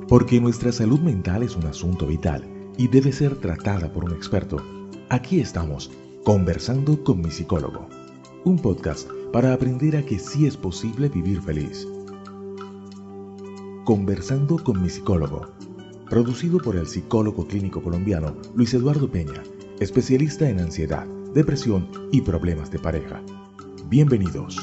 Porque nuestra salud mental es un asunto vital y debe ser tratada por un experto. Aquí estamos, conversando con mi psicólogo. Un podcast para aprender a que sí es posible vivir feliz. Conversando con mi psicólogo. Producido por el psicólogo clínico colombiano Luis Eduardo Peña, especialista en ansiedad, depresión y problemas de pareja. Bienvenidos.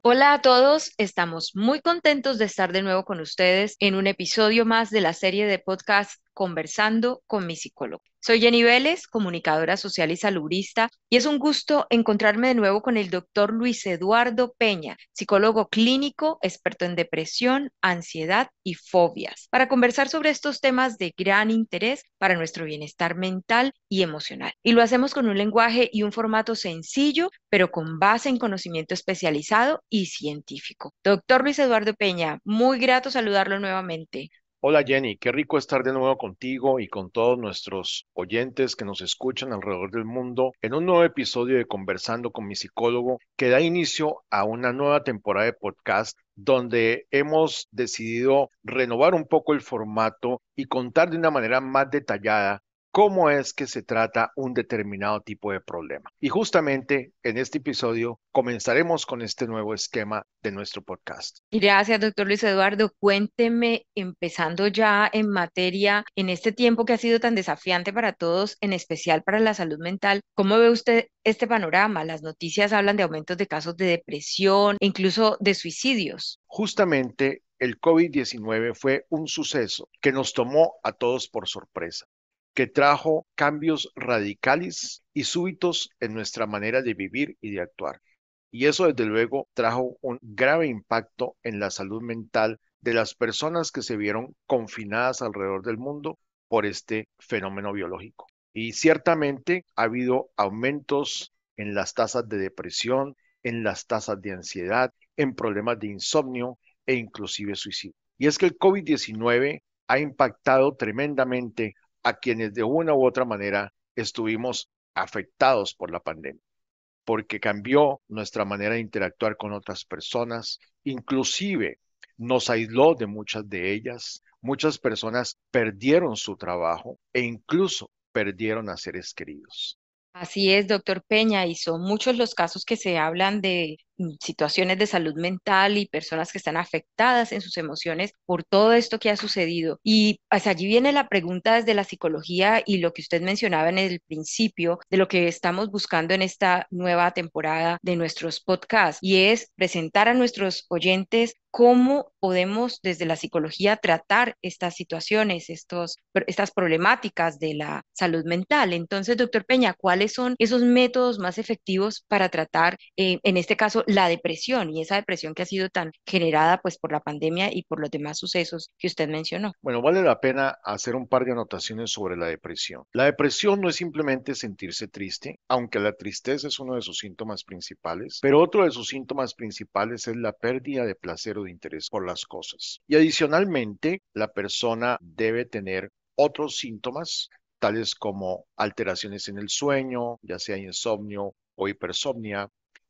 Hola a todos, estamos muy contentos de estar de nuevo con ustedes en un episodio más de la serie de podcast Conversando con mi psicólogo. Soy Jenny Vélez, comunicadora social y salubrista, y es un gusto encontrarme de nuevo con el doctor Luis Eduardo Peña, psicólogo clínico, experto en depresión, ansiedad y fobias, para conversar sobre estos temas de gran interés para nuestro bienestar mental y emocional. Y lo hacemos con un lenguaje y un formato sencillo, pero con base en conocimiento especializado y científico. Doctor Luis Eduardo Peña, muy grato saludarlo nuevamente. Hola Jenny, qué rico estar de nuevo contigo y con todos nuestros oyentes que nos escuchan alrededor del mundo en un nuevo episodio de Conversando con mi psicólogo que da inicio a una nueva temporada de podcast donde hemos decidido renovar un poco el formato y contar de una manera más detallada cómo es que se trata un determinado tipo de problema. Y justamente en este episodio comenzaremos con este nuevo esquema de nuestro podcast. Gracias, doctor Luis Eduardo. Cuénteme, empezando ya en materia, en este tiempo que ha sido tan desafiante para todos, en especial para la salud mental, ¿cómo ve usted este panorama? Las noticias hablan de aumentos de casos de depresión e incluso de suicidios. Justamente el COVID-19 fue un suceso que nos tomó a todos por sorpresa, que trajo cambios radicales y súbitos en nuestra manera de vivir y de actuar. Y eso desde luego trajo un grave impacto en la salud mental de las personas que se vieron confinadas alrededor del mundo por este fenómeno biológico. Y ciertamente ha habido aumentos en las tasas de depresión, en las tasas de ansiedad, en problemas de insomnio e inclusive suicidio. Y es que el COVID-19 ha impactado tremendamente a quienes de una u otra manera estuvimos afectados por la pandemia, porque cambió nuestra manera de interactuar con otras personas, inclusive nos aisló de muchas de ellas. Muchas personas perdieron su trabajo e incluso perdieron a seres queridos. Así es, doctor Peña, y son muchos los casos que se hablan de situaciones de salud mental y personas que están afectadas en sus emociones por todo esto que ha sucedido. Y pues allí viene la pregunta desde la psicología y lo que usted mencionaba en el principio de lo que estamos buscando en esta nueva temporada de nuestros podcasts, y es presentar a nuestros oyentes cómo podemos desde la psicología tratar estas situaciones, estas problemáticas de la salud mental. Entonces, doctor Peña, ¿cuáles son esos métodos más efectivos para tratar, en este caso, la depresión y esa depresión que ha sido tan generada pues por la pandemia y por los demás sucesos que usted mencionó? Bueno, vale la pena hacer un par de anotaciones sobre la depresión. La depresión no es simplemente sentirse triste, aunque la tristeza es uno de sus síntomas principales, pero otro de sus síntomas principales es la pérdida de placer o de interés por las cosas. Y adicionalmente, la persona debe tener otros síntomas, tales como alteraciones en el sueño, ya sea insomnio o hipersomnia,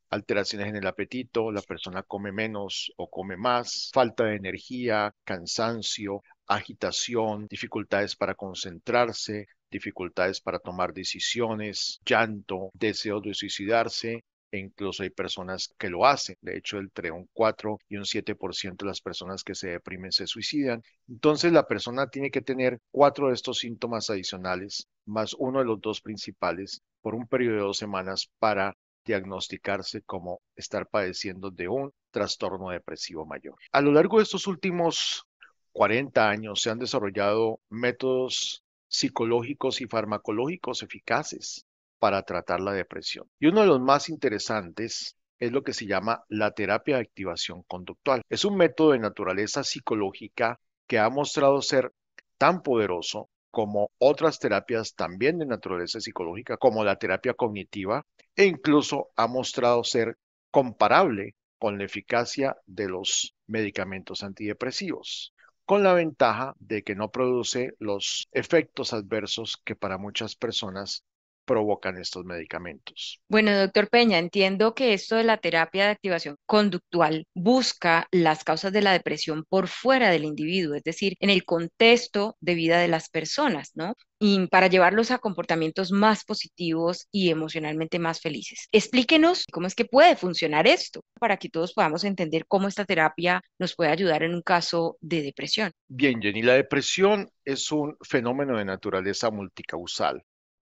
alteraciones en el apetito, la persona come menos o come más, falta de energía, cansancio, agitación, dificultades para concentrarse, dificultades para tomar decisiones, llanto, deseo de suicidarse. E incluso hay personas que lo hacen. De hecho, entre un 4 y un 7% de las personas que se deprimen se suicidan. Entonces, la persona tiene que tener 4 de estos síntomas adicionales, más uno de los dos principales, por un periodo de 2 semanas para diagnosticarse como estar padeciendo de un trastorno depresivo mayor. A lo largo de estos últimos 40 años se han desarrollado métodos psicológicos y farmacológicos eficaces para tratar la depresión. Y uno de los más interesantes es lo que se llama la terapia de activación conductual. Es un método de naturaleza psicológica que ha mostrado ser tan poderoso como otras terapias también de naturaleza psicológica, como la terapia cognitiva, e incluso ha mostrado ser comparable con la eficacia de los medicamentos antidepresivos, con la ventaja de que no produce los efectos adversos que para muchas personas provocan estos medicamentos. Bueno, doctor Peña, entiendo que esto de la terapia de activación conductual busca las causas de la depresión por fuera del individuo, es decir, en el contexto de vida de las personas, ¿no? Y para llevarlos a comportamientos más positivos y emocionalmente más felices. Explíquenos cómo es que puede funcionar esto para que todos podamos entender cómo esta terapia nos puede ayudar en un caso de depresión. Bien, Jenny, la depresión es un fenómeno de naturaleza multicausal.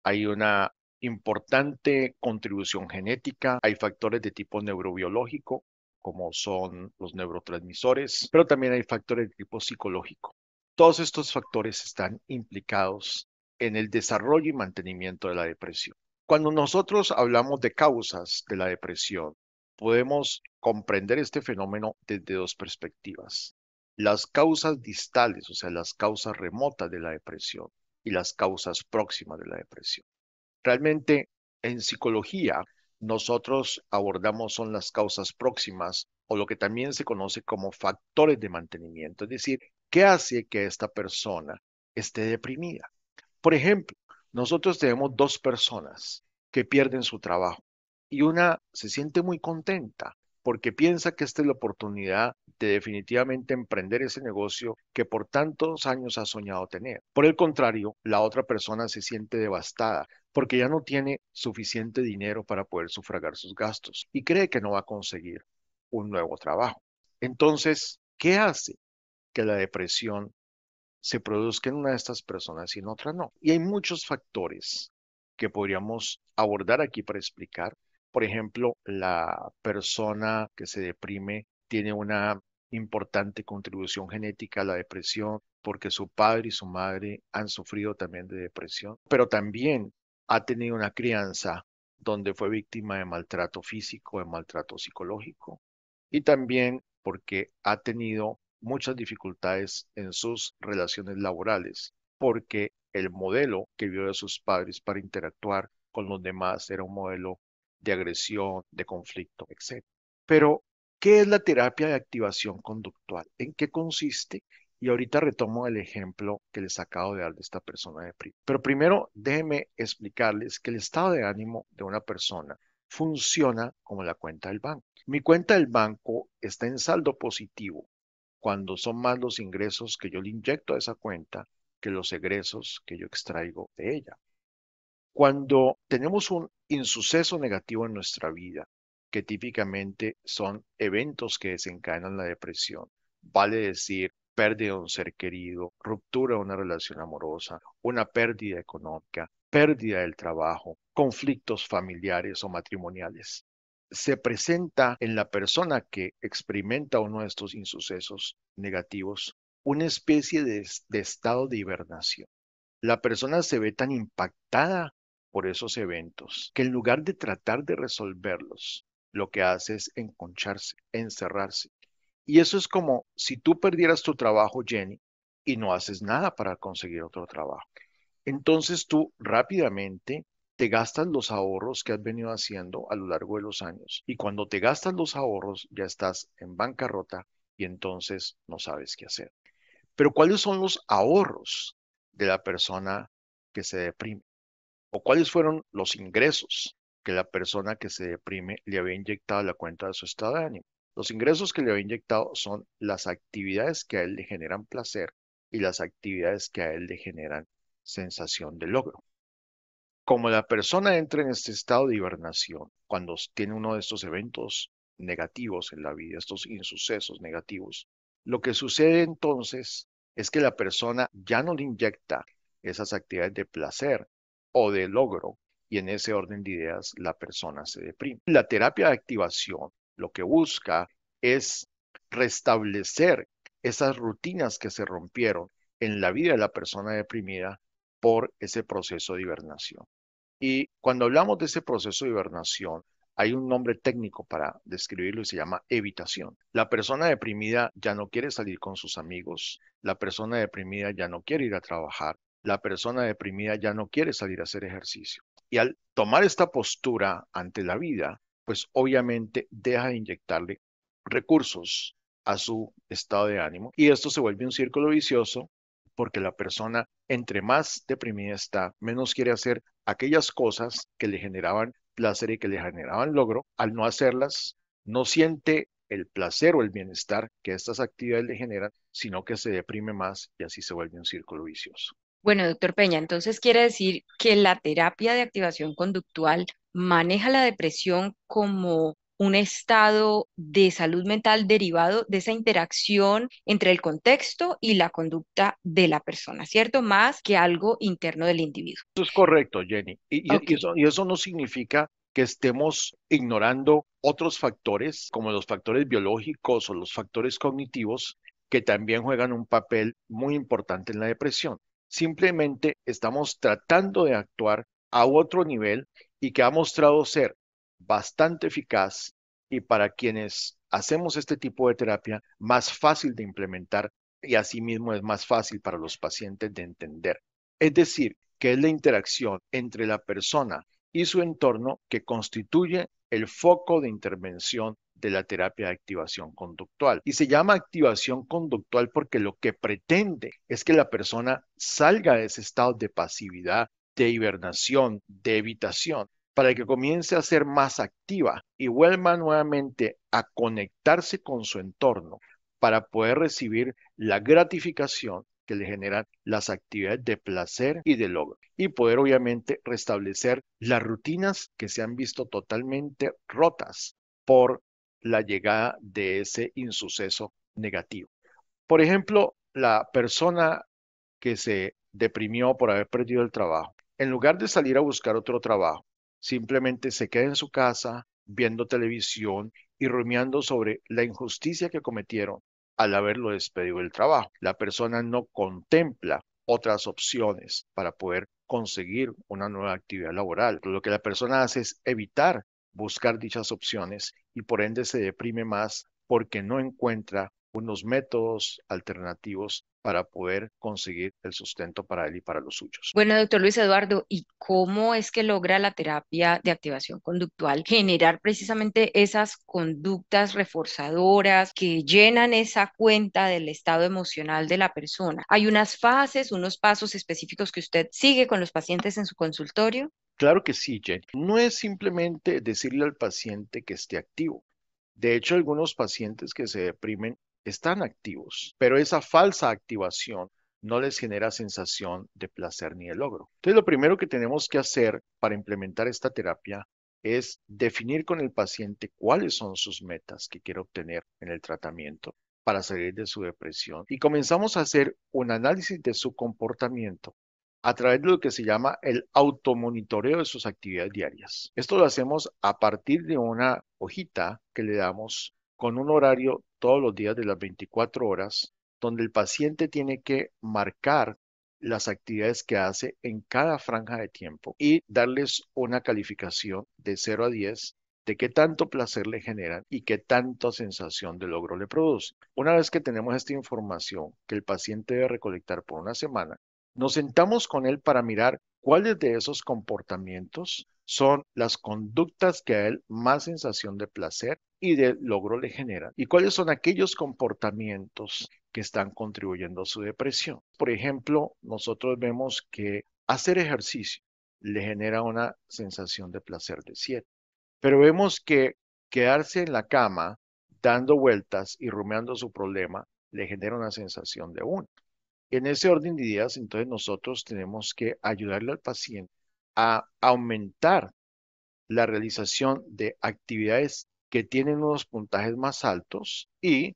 Hay una importante contribución genética, hay factores de tipo neurobiológico, como son los neurotransmisores, pero también hay factores de tipo psicológico. Todos estos factores están implicados en el desarrollo y mantenimiento de la depresión. Cuando nosotros hablamos de causas de la depresión, podemos comprender este fenómeno desde dos perspectivas. Las causas distales, o sea, las causas remotas de la depresión, y las causas próximas de la depresión. Realmente, en psicología, nosotros abordamos son las causas próximas o lo que también se conoce como factores de mantenimiento, es decir, ¿qué hace que esta persona esté deprimida? Por ejemplo, nosotros tenemos dos personas que pierden su trabajo y una se siente muy contenta porque piensa que esta es la oportunidad de definitivamente emprender ese negocio que por tantos años ha soñado tener. Por el contrario, la otra persona se siente devastada porque ya no tiene suficiente dinero para poder sufragar sus gastos y cree que no va a conseguir un nuevo trabajo. Entonces, ¿qué hace que la depresión se produzca en una de estas personas y en otra no? Y hay muchos factores que podríamos abordar aquí para explicar. Por ejemplo, la persona que se deprime tiene una importante contribución genética a la depresión porque su padre y su madre han sufrido también de depresión, pero también ha tenido una crianza donde fue víctima de maltrato físico, de maltrato psicológico, y también porque ha tenido muchas dificultades en sus relaciones laborales, porque el modelo que vio de sus padres para interactuar con los demás era un modelo de agresión, de conflicto, etc. Pero, ¿qué es la terapia de activación conductual? ¿En qué consiste? Y ahorita retomo el ejemplo que les acabo de dar de esta persona de PRI. Pero primero, déjenme explicarles que el estado de ánimo de una persona funciona como la cuenta del banco. Mi cuenta del banco está en saldo positivo cuando son más los ingresos que yo le inyecto a esa cuenta que los egresos que yo extraigo de ella. Cuando tenemos un insuceso negativo en nuestra vida, que típicamente son eventos que desencadenan la depresión, vale decir pérdida de un ser querido, ruptura de una relación amorosa, una pérdida económica, pérdida del trabajo, conflictos familiares o matrimoniales. Se presenta en la persona que experimenta uno de estos insucesos negativos una especie de estado de hibernación. La persona se ve tan impactada por esos eventos que en lugar de tratar de resolverlos, lo que hace es enconcharse, encerrarse. Y eso es como si tú perdieras tu trabajo, Jenny, y no haces nada para conseguir otro trabajo. Entonces tú rápidamente te gastas los ahorros que has venido haciendo a lo largo de los años. Y cuando te gastas los ahorros, ya estás en bancarrota y entonces no sabes qué hacer. Pero ¿cuáles son los ahorros de la persona que se deprime? ¿O cuáles fueron los ingresos que la persona que se deprime le había inyectado a la cuenta de su estado de ánimo? Los ingresos que le había inyectado son las actividades que a él le generan placer y las actividades que a él le generan sensación de logro. Como la persona entra en este estado de hibernación, cuando tiene uno de estos eventos negativos en la vida, estos insucesos negativos, lo que sucede entonces es que la persona ya no le inyecta esas actividades de placer o de logro, y en ese orden de ideas la persona se deprime. La terapia de activación lo que busca es restablecer esas rutinas que se rompieron en la vida de la persona deprimida por ese proceso de hibernación. Y cuando hablamos de ese proceso de hibernación, hay un nombre técnico para describirlo y se llama evitación. La persona deprimida ya no quiere salir con sus amigos, la persona deprimida ya no quiere ir a trabajar, la persona deprimida ya no quiere salir a hacer ejercicio. Y al tomar esta postura ante la vida, pues obviamente deja de inyectarle recursos a su estado de ánimo y esto se vuelve un círculo vicioso porque la persona entre más deprimida está, menos quiere hacer aquellas cosas que le generaban placer y que le generaban logro. Al no hacerlas, no siente el placer o el bienestar que estas actividades le generan, sino que se deprime más y así se vuelve un círculo vicioso. Bueno, doctor Peña, entonces quiere decir que la terapia de activación conductual maneja la depresión como un estado de salud mental derivado de esa interacción entre el contexto y la conducta de la persona, ¿cierto? Más que algo interno del individuo. Eso es correcto, Jenny. Ok. Y eso no significa que estemos ignorando otros factores, como los factores biológicos o los factores cognitivos, que también juegan un papel muy importante en la depresión. Simplemente estamos tratando de actuar a otro nivel y que ha mostrado ser bastante eficaz y para quienes hacemos este tipo de terapia, más fácil de implementar y asimismo es más fácil para los pacientes de entender. Es decir, que es la interacción entre la persona y su entorno que constituye el foco de intervención de la terapia de activación conductual. Y se llama activación conductual porque lo que pretende es que la persona salga de ese estado de pasividad, de hibernación, de evitación, para que comience a ser más activa y vuelva nuevamente a conectarse con su entorno para poder recibir la gratificación que le generan las actividades de placer y de logro. Y poder obviamente restablecer las rutinas que se han visto totalmente rotas por la llegada de ese insuceso negativo. Por ejemplo, la persona que se deprimió por haber perdido el trabajo, en lugar de salir a buscar otro trabajo, simplemente se queda en su casa viendo televisión y rumiando sobre la injusticia que cometieron al haberlo despedido del trabajo. La persona no contempla otras opciones para poder conseguir una nueva actividad laboral. Lo que la persona hace es evitar buscar dichas opciones y por ende se deprime más porque no encuentra unos métodos alternativos para poder conseguir el sustento para él y para los suyos. Bueno, doctor Luis Eduardo, ¿y cómo es que logra la terapia de activación conductual generar precisamente esas conductas reforzadoras que llenan esa cuenta del estado emocional de la persona? ¿Hay unas fases, unos pasos específicos que usted sigue con los pacientes en su consultorio? Claro que sí, Jen. No es simplemente decirle al paciente que esté activo. De hecho, algunos pacientes que se deprimen están activos, pero esa falsa activación no les genera sensación de placer ni de logro. Entonces, lo primero que tenemos que hacer para implementar esta terapia es definir con el paciente cuáles son sus metas que quiere obtener en el tratamiento para salir de su depresión. Y comenzamos a hacer un análisis de su comportamiento a través de lo que se llama el automonitoreo de sus actividades diarias. Esto lo hacemos a partir de una hojita que le damos con un horario todos los días de las 24 horas, donde el paciente tiene que marcar las actividades que hace en cada franja de tiempo y darles una calificación de 0 a 10 de qué tanto placer le generan y qué tanta sensación de logro le produce. Una vez que tenemos esta información que el paciente debe recolectar por una semana, nos sentamos con él para mirar cuáles de esos comportamientos son las conductas que a él más sensación de placer y de logro le generan y cuáles son aquellos comportamientos que están contribuyendo a su depresión. Por ejemplo, nosotros vemos que hacer ejercicio le genera una sensación de placer de 7, pero vemos que quedarse en la cama dando vueltas y rumiando su problema le genera una sensación de 1. En ese orden de ideas, entonces nosotros tenemos que ayudarle al paciente a aumentar la realización de actividades que tienen unos puntajes más altos y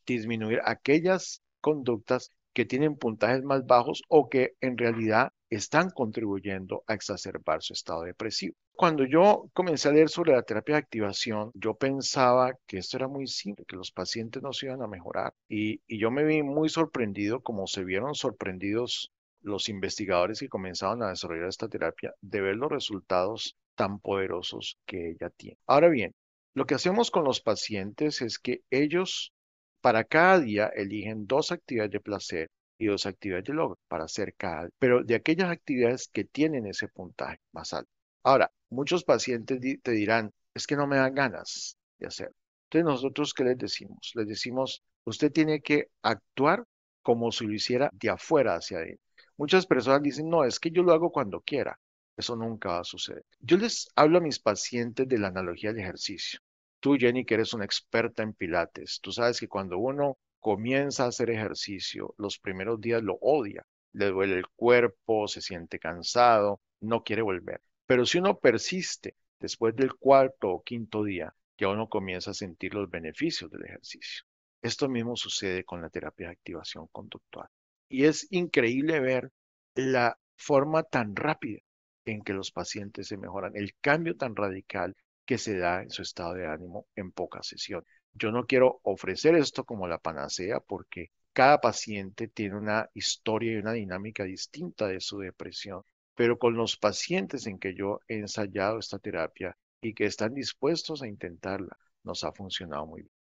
disminuir aquellas conductas que tienen puntajes más bajos o que en realidad están contribuyendo a exacerbar su estado depresivo. Cuando yo comencé a leer sobre la terapia de activación, yo pensaba que esto era muy simple, que los pacientes no se iban a mejorar. Y yo me vi muy sorprendido, como se vieron sorprendidos los investigadores que comenzaban a desarrollar esta terapia, de ver los resultados tan poderosos que ella tiene. Ahora bien, lo que hacemos con los pacientes es que ellos para cada día eligen 2 actividades de placer y 2 actividades de logro para hacer cada día, pero de aquellas actividades que tienen ese puntaje más alto. Ahora, muchos pacientes te dirán, es que no me dan ganas de hacer. Entonces, ¿nosotros qué les decimos? Les decimos, usted tiene que actuar como si lo hiciera de afuera hacia adentro. Muchas personas dicen, no, es que yo lo hago cuando quiera. Eso nunca va a suceder. Yo les hablo a mis pacientes de la analogía del ejercicio. Tú, Jenny, que eres una experta en pilates, tú sabes que cuando uno comienza a hacer ejercicio, los primeros días lo odia, le duele el cuerpo, se siente cansado, no quiere volver. Pero si uno persiste después del cuarto o quinto día, ya uno comienza a sentir los beneficios del ejercicio. Esto mismo sucede con la terapia de activación conductual. Y es increíble ver la forma tan rápida en que los pacientes se mejoran, el cambio tan radical que se da en su estado de ánimo en pocas sesiones. Yo no quiero ofrecer esto como la panacea porque cada paciente tiene una historia y una dinámica distinta de su depresión, pero con los pacientes en que yo he ensayado esta terapia y que están dispuestos a intentarla, nos ha funcionado muy bien.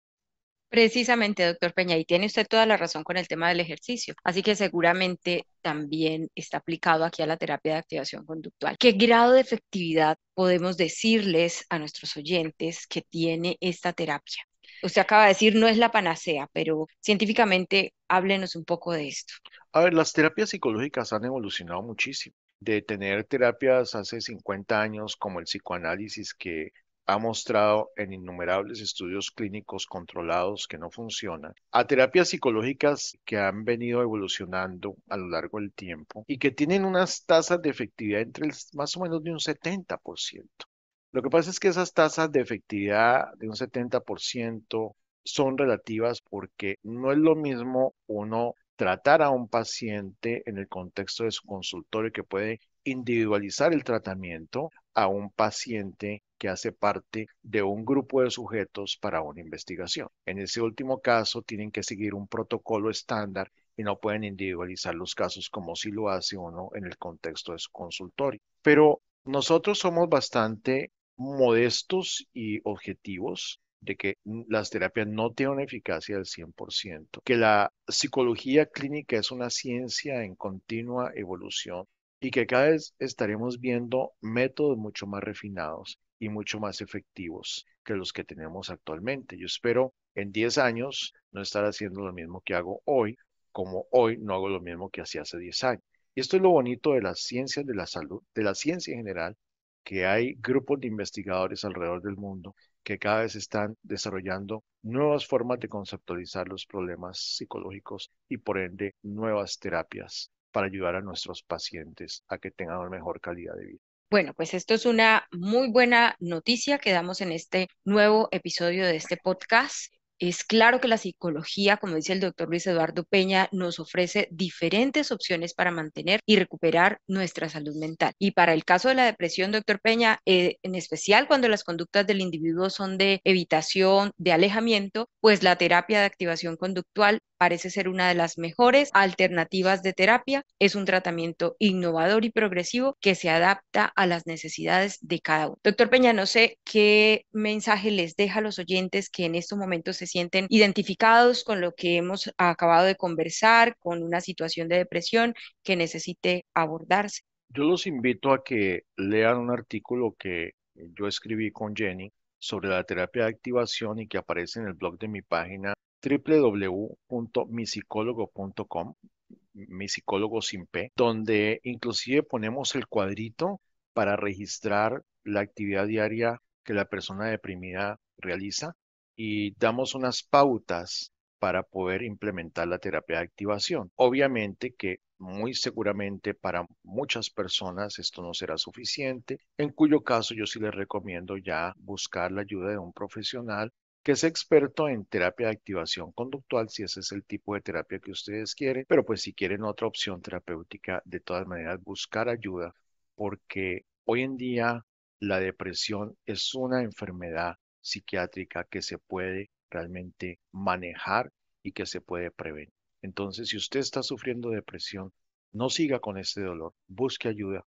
Precisamente, doctor Peña, y tiene usted toda la razón con el tema del ejercicio, así que seguramente también está aplicado aquí a la terapia de activación conductual. ¿Qué grado de efectividad podemos decirles a nuestros oyentes que tiene esta terapia? Usted acaba de decir no es la panacea, pero científicamente háblenos un poco de esto. A ver, las terapias psicológicas han evolucionado muchísimo. De tener terapias hace 50 años como el psicoanálisis que ha mostrado en innumerables estudios clínicos controlados que no funcionan, a terapias psicológicas que han venido evolucionando a lo largo del tiempo y que tienen unas tasas de efectividad entre más o menos de un 70%. Lo que pasa es que esas tasas de efectividad de un 70% son relativas porque no es lo mismo uno tratar a un paciente en el contexto de su consultorio que puede individualizar el tratamiento a un paciente que hace parte de un grupo de sujetos para una investigación. En ese último caso, tienen que seguir un protocolo estándar y no pueden individualizar los casos como si lo hace uno en el contexto de su consultorio. Pero nosotros somos bastante modestos y objetivos de que las terapias no tienen una eficacia del 100%, que la psicología clínica es una ciencia en continua evolución y que cada vez estaremos viendo métodos mucho más refinados y mucho más efectivos que los que tenemos actualmente. Yo espero en 10 años no estar haciendo lo mismo que hago hoy, como hoy no hago lo mismo que hacía hace 10 años. Y esto es lo bonito de las ciencias de la salud, de la ciencia en general, que hay grupos de investigadores alrededor del mundo que cada vez están desarrollando nuevas formas de conceptualizar los problemas psicológicos y por ende nuevas terapias para ayudar a nuestros pacientes a que tengan una mejor calidad de vida. Bueno, pues esto es una muy buena noticia que damos en este nuevo episodio de este podcast. Es claro que la psicología, como dice el doctor Luis Eduardo Peña, nos ofrece diferentes opciones para mantener y recuperar nuestra salud mental. Y para el caso de la depresión, doctor Peña, en especial cuando las conductas del individuo son de evitación, de alejamiento, pues la terapia de activación conductual parece ser una de las mejores alternativas de terapia. Es un tratamiento innovador y progresivo que se adapta a las necesidades de cada uno. Doctor Peña, no sé qué mensaje les deja a los oyentes que en estos momentos se sienten identificados con lo que hemos acabado de conversar, con una situación de depresión que necesite abordarse. Yo los invito a que lean un artículo que yo escribí con Jenny sobre la terapia de activación y que aparece en el blog de mi página www.misicólogo.com, mi psicólogo sin P, donde inclusive ponemos el cuadrito para registrar la actividad diaria que la persona deprimida realiza y damos unas pautas para poder implementar la terapia de activación. Obviamente que muy seguramente para muchas personas esto no será suficiente, en cuyo caso yo sí les recomiendo ya buscar la ayuda de un profesional que es experto en terapia de activación conductual, si ese es el tipo de terapia que ustedes quieren, pero pues si quieren otra opción terapéutica, de todas maneras buscar ayuda, porque hoy en día la depresión es una enfermedad psiquiátrica que se puede realmente manejar y que se puede prevenir. Entonces, si usted está sufriendo depresión, no siga con este dolor, busque ayuda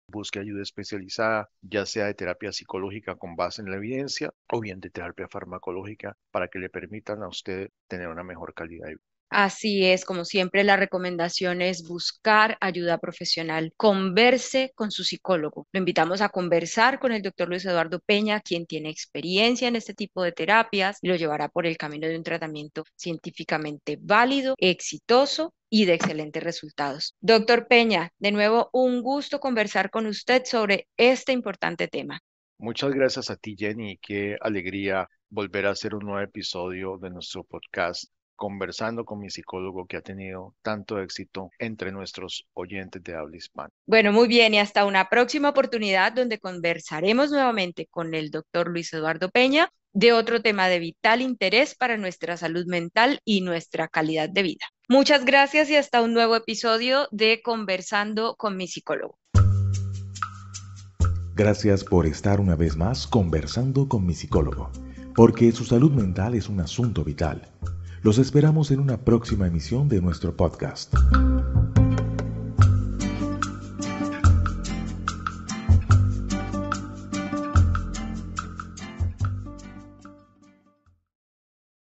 especializada, ya sea de terapia psicológica con base en la evidencia o bien de terapia farmacológica para que le permitan a usted tener una mejor calidad de vida. Así es, como siempre, la recomendación es buscar ayuda profesional. Converse con su psicólogo. Lo invitamos a conversar con el doctor Luis Eduardo Peña, quien tiene experiencia en este tipo de terapias y lo llevará por el camino de un tratamiento científicamente válido, exitoso y de excelentes resultados. Doctor Peña, de nuevo, un gusto conversar con usted sobre este importante tema. Muchas gracias a ti, Jenny. Qué alegría volver a hacer un nuevo episodio de nuestro podcast, conversando con mi psicólogo que ha tenido tanto éxito entre nuestros oyentes de habla hispana. Bueno, muy bien, y hasta una próxima oportunidad donde conversaremos nuevamente con el doctor Luis Eduardo Peña de otro tema de vital interés para nuestra salud mental y nuestra calidad de vida. Muchas gracias y hasta un nuevo episodio de Conversando con mi psicólogo. Gracias por estar una vez más conversando con mi psicólogo, porque su salud mental es un asunto vital. Los esperamos en una próxima emisión de nuestro podcast.